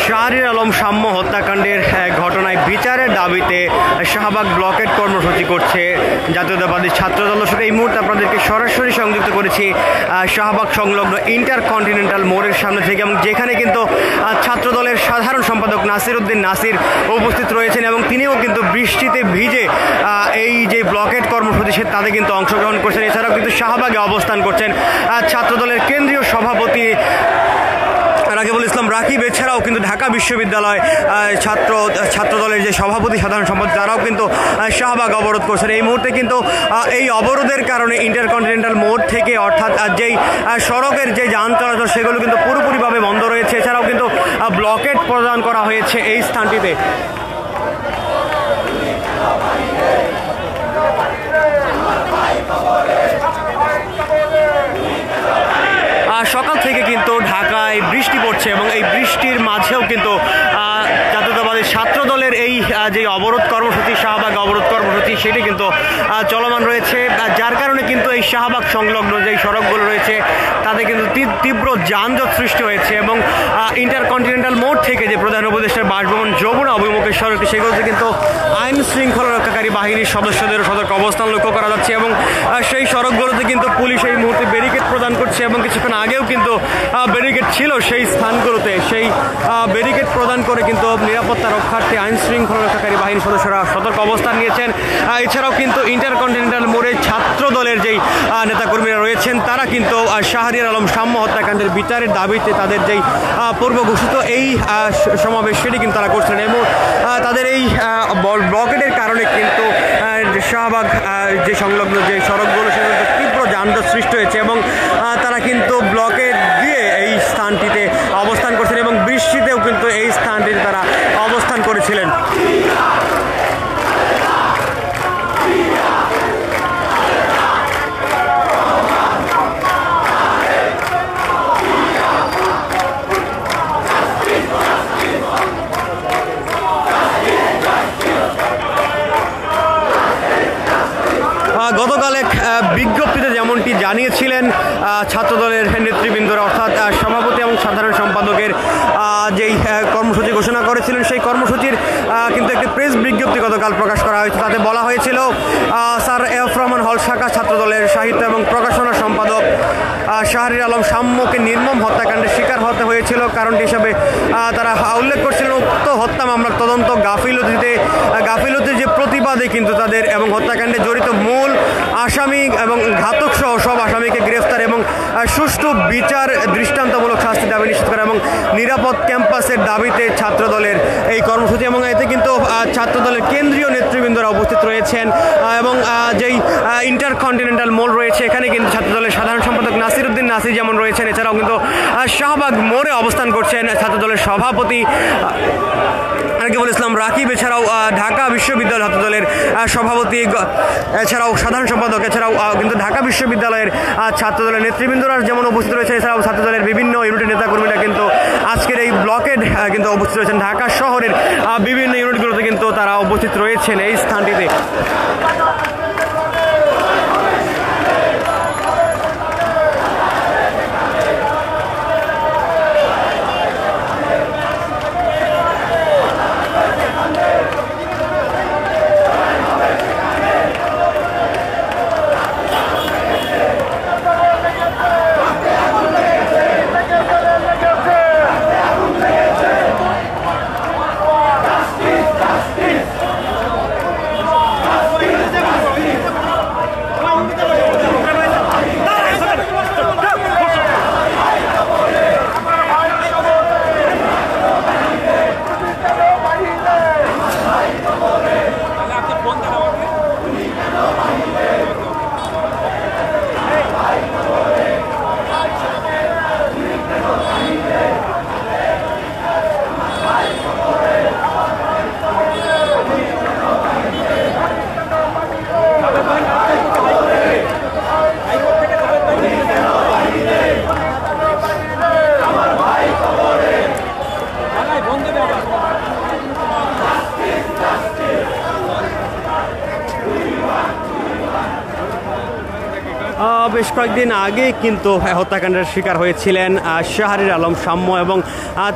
শাহরিয়ার আলম সাম্য হত্যাকাণ্ডের ঘটনায় বিচারের দাবিতে শাহবাগ ব্লকেট কর্মসূচি করছে জাতীয়তাবাদী ছাত্রদল। এই মুহূর্তে আপনাদেরকে সরাসরি সংযুক্ত করেছি শাহবাগ সংলগ্ন ইন্টারকন্টিনেন্টাল মোড়ের সামনে থেকে, এবং যেখানে কিন্তু ছাত্রদলের সাধারণ সম্পাদক নাসির উদ্দিন নাসির উপস্থিত রয়েছেন, এবং তিনিও কিন্তু বৃষ্টিতে ভিজে এই যে ব্লকেট কর্মসূচি তাতে কিন্তু অংশগ্রহণ করছেন। এছাড়াও কিন্তু শাহবাগে অবস্থান করছেন ছাত্রদলের কেন্দ্রীয় সভাপতি রাকিবুল ইসলাম রাকিব। এছাড়াও কিন্তু ঢাকা বিশ্ববিদ্যালয় ছাত্রদলের যে সভাপতি সাধারণ সম্পাদক তারাও কিন্তু শাহবাগ অবরোধ করছেন। এই মুহূর্তে কিন্তু এই অবরোধের কারণে ইন্টারকন্টিনেন্টাল মোড় থেকে অর্থাৎ যেই সড়কের যে যান চলাচল সেগুলো কিন্তু পুরোপুরিভাবে বন্ধ রয়েছে। এছাড়াও কিন্তু ব্লকেট প্রদান করা হয়েছে এই স্থানটিতে। সকাল থেকে কিন্তু ঢাকায় বৃষ্টি পড়ছে, এবং এই বৃষ্টির মাঝেও কিন্তু জাতীয়তাবাদী ছাত্রদলের এই যে অবরোধ কর্মসূচি শাহবাগ অবরোধ কর্মসূচি সেটি কিন্তু চলমান রয়েছে, যার কারণে কিন্তু এই শাহবাগ সংলগ্ন যেই সড়কগুলো রয়েছে তাতে কিন্তু তীব্র যানজট সৃষ্টি হয়েছে। এবং ইন্টারকন্টিনেন্টাল মোড় থেকে যে প্রধান উপদেষ্টার বাসভবন যমুনা অভিমুখের সড়কটি সেগুলোতে কিন্তু আইন শৃঙ্খলা রক্ষাকারী বাহিনীর সদস্যদের সতর্ক অবস্থান লক্ষ্য করা যাচ্ছে, এবং সেই সড়কগুলোতে কিন্তু পুলিশ এই মুহূর্তে ব্যারিকেড প্রদান করছে, এবং কিছুক্ষণ আগেও কিন্তু ব্যারিকেড ছিল সেই স্থানগুলোতে। সেই ব্যারিকেড প্রদান করে কিন্তু নিরাপত্তা রক্ষার্থে আইন শৃঙ্খলা রক্ষাকারী বাহিনীর সদস্যরা সতর্ক অবস্থান নিয়েছেন। এছাড়াও কিন্তু ইন্টারকন্টিনেন্টাল মোড়ে ছাত্রদলের যেই নেতাকর্মীরা রয়েছেন তারা কিন্তু শাহরিয়ার আলম সাম্য হত্যাকাণ্ডের বিচারের দাবিতে তাদের যেই পূর্ব ঘোষিত এই সমাবেশ সেটি কিন্তু তারা করছেন, এবং তাদের এই ব্লকেটের কারণে কিন্তু শাহবাগ যে সংলগ্ন যে সড়কগুলো সেগুলো তীব্র যানজট সৃষ্টি হয়েছে, এবং তারা কিন্তু ব্লকেট দিয়ে এই স্থানটিতে অবস্থান করছেন, এবং বৃষ্টিতেও কিন্তু এই স্থানটিতে তারা অবস্থান করেছিলেন। গতকাল এক বিজ্ঞপ্তিতে যেমনটি জানিয়েছিলেন ছাত্রদলের নেতৃবৃন্দরা, অর্থাৎ সভাপতি এবং সাধারণ সম্পাদকের যেই কর্মসূচি ঘোষণা করেছিলেন সেই কর্মসূচির কিন্তু একটি প্রেস বিজ্ঞপ্তি গতকাল প্রকাশ করা হয়েছে। তাতে বলা হয়েছিল স্যার এফ রহমান হল শাখা ছাত্রদলের সাহিত্য এবং প্রকাশনা সম্পাদক শাহরিয়ার আলম সাম্যকে নির্মম হত্যাকাণ্ডের শিকার হতে হয়েছিল কারণটি হিসাবে তারা উল্লেখ করছিলেন উক্ত হত্যা মামলার তদন্ত গাফিলতির যে প্রতিবাদে কিন্তু তাদের এবং হত্যাকাণ্ডে জড়িত মূল আসামি এবং ঘাতক সহ সব আসামিকে গ্রেফতার এবং সুষ্ঠু বিচার দৃষ্টান্তমূলক শাস্তি দাবি নিশ্চিত করা এবং নিরাপদ ক্যাম্পাসের দাবিতে ছাত্রদলের এই কর্মসূচি, এবং এতে কিন্তু ছাত্রদলের কেন্দ্রীয় নেতৃবৃন্দরা উপস্থিত রয়েছেন, এবং যেই ইন্টারকন্টিনেন্টাল মোড় রয়েছে এখানে কিন্তু ছাত্রদলের সাধারণ সম্পাদক নাসির উদ্দিন নাসির যেমন রয়েছেন, এছাড়াও কিন্তু শাহবাগ মোড়ে অবস্থান করছেন ছাত্রদলের সভাপতি রাকিবুল ইসলাম রাকিব, এছাড়াও ঢাকা বিশ্ববিদ্যালয় ছাত্রদলের সভাপতি, এছাড়াও সাধারণ সম্পাদক, এছাড়াও কিন্তু ঢাকা বিশ্ববিদ্যালয়ের ছাত্রদলের নেতৃবৃন্দরা যেমন উপস্থিত রয়েছে, এছাড়াও ছাত্রদলের বিভিন্ন ইউনিটের নেতাকর্মীরা কিন্তু আজকের এই ব্লকেড কিন্তু উপস্থিত রয়েছেন। ঢাকা শহরের বিভিন্ন ইউনিটগুলোতে কিন্তু তারা উপস্থিত রয়েছেন এই স্থানটিতে। কয়েকদিন আগে কিন্তু হত্যাকাণ্ডের শিকার হয়েছিলেন শাহরির আলম শাম্য এবং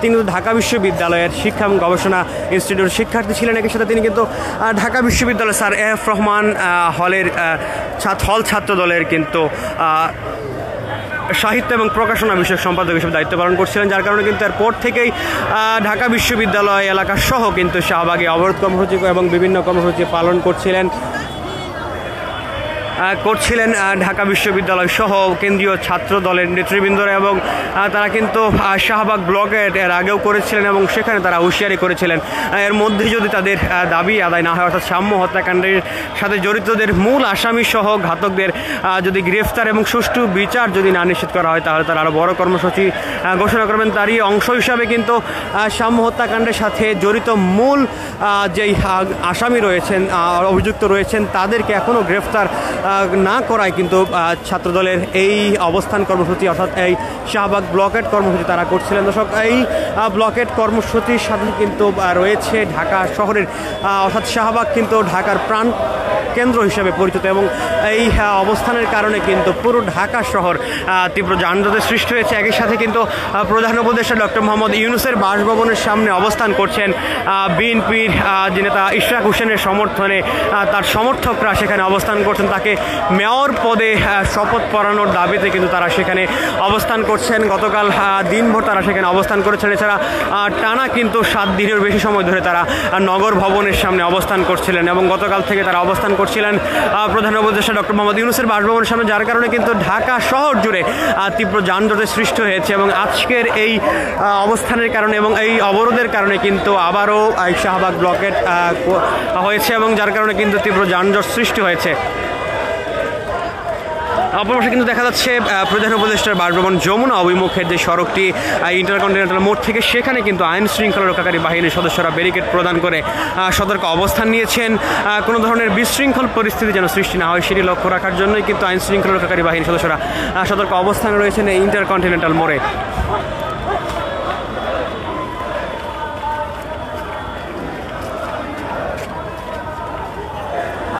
তিনি ঢাকা বিশ্ববিদ্যালয়ের শিক্ষা এবং গবেষণা ইনস্টিটিউটের শিক্ষার্থী ছিলেন। একই সাথে তিনি কিন্তু ঢাকা বিশ্ববিদ্যালয়ের স্যার এফ রহমান হলের হল ছাত্র দলের কিন্তু সাহিত্য এবং প্রকাশনা বিষয়ক সম্পাদক হিসেবে দায়িত্ব পালন করছিলেন, যার কারণে কিন্তু এরপর থেকেই ঢাকা বিশ্ববিদ্যালয় এলাকা সহ কিন্তু শাহবাগে অবরোধ কর্মসূচি এবং বিভিন্ন কর্মসূচি পালন করছিলেন ঢাকা বিশ্ববিদ্যালয় সহ কেন্দ্রীয় ছাত্র দলের নেতৃবৃন্দরা। এবং তারা কিন্তু শাহবাগ ব্লকের এর আগেও করেছিলেন এবং সেখানে তারা হুঁশিয়ারি করেছিলেন এর মধ্যে যদি তাদের দাবি আদায় না হয়, অর্থাৎ শাম্য হত্যাকাণ্ডের সাথে জড়িতদের মূল আসামি সহ ঘাতকদের যদি গ্রেফতার এবং সুষ্ঠু বিচার যদি না নিশ্চিত করা হয়, তাহলে তারা আরও বড় কর্মসূচি ঘোষণা করবেন। তারই অংশ হিসাবে কিন্তু শাম্য হত্যাকাণ্ডের সাথে জড়িত মূল যেই আসামি রয়েছেন, অভিযুক্ত রয়েছেন, তাদেরকে এখনও গ্রেফতার না করায় কিন্তু ছাত্রদলের এই অবস্থান কর্মসূচি অর্থাৎ এই শাহবাগ ব্লকেট কর্মসূচি তারা করছিলেন। দর্শক, এই ব্লকেট কর্মসূচির সাথে কিন্তু রয়েছে ঢাকা শহরের অর্থাৎ শাহবাগ কিন্তু ঢাকার প্রাণ কেন্দ্র হিসেবে পরিচিত এবং এই অবস্থানের কারণে কিন্তু পুরো ঢাকা শহর তীব্র যানজটের সৃষ্টি হয়েছে। একই সাথে কিন্তু প্রধান উপদেষ্টা ডক্টর মোহাম্মদ ইউনূসের বাসভবনের সামনে অবস্থান করছেন বিএনপির যে নেতা ইশরাক হোসেনের সমর্থনে তার সমর্থকরা সেখানে অবস্থান করছেন। তাকে মেয়র পদে শপথ পড়ানোর দাবিতে কিন্তু তারা সেখানে অবস্থান করছেন। গতকাল দিনভর তারা সেখানে অবস্থান করেছেন। এছাড়া টানা কিন্তু 7 দিনের বেশি সময় ধরে তারা নগর ভবনের সামনে অবস্থান করছিলেন এবং গতকাল থেকে তারা অবস্থান করছিলেন প্রধান উপদেষ্টা ডক্টর মোহাম্মদ ইউনূসের বাসভবনের সামনে, যার কারণে কিন্তু ঢাকা শহর জুড়ে তীব্র যানজটের সৃষ্টি হয়েছে। এবং আজকের এই অবস্থানের কারণে এবং এই অবরোধের কারণে কিন্তু আবারও এই শাহবাগ ব্লকেট হয়েছে এবং যার কারণে কিন্তু তীব্র যানজট সৃষ্টি হয়েছে। অপরপাশে কিন্তু দেখা যাচ্ছে প্রধান উপদেষ্টার বাসভবন যমুনা অভিমুখের যে সড়কটি ইন্টারকন্টিনেন্টাল মোড় থেকে, সেখানে কিন্তু আইন শৃঙ্খলা রক্ষাকারী বাহিনীর সদস্যরা ব্যারিকেড প্রদান করে সতর্ক অবস্থান নিয়েছেন। কোনো ধরনের বিশৃঙ্খল পরিস্থিতি যেন সৃষ্টি না হয় সেটি লক্ষ্য রাখার জন্যই কিন্তু আইন শৃঙ্খলা রক্ষাকারী বাহিনীর সদস্যরা সতর্ক অবস্থানে রয়েছেন এই ইন্টারকন্টিনেন্টাল মোড়ে।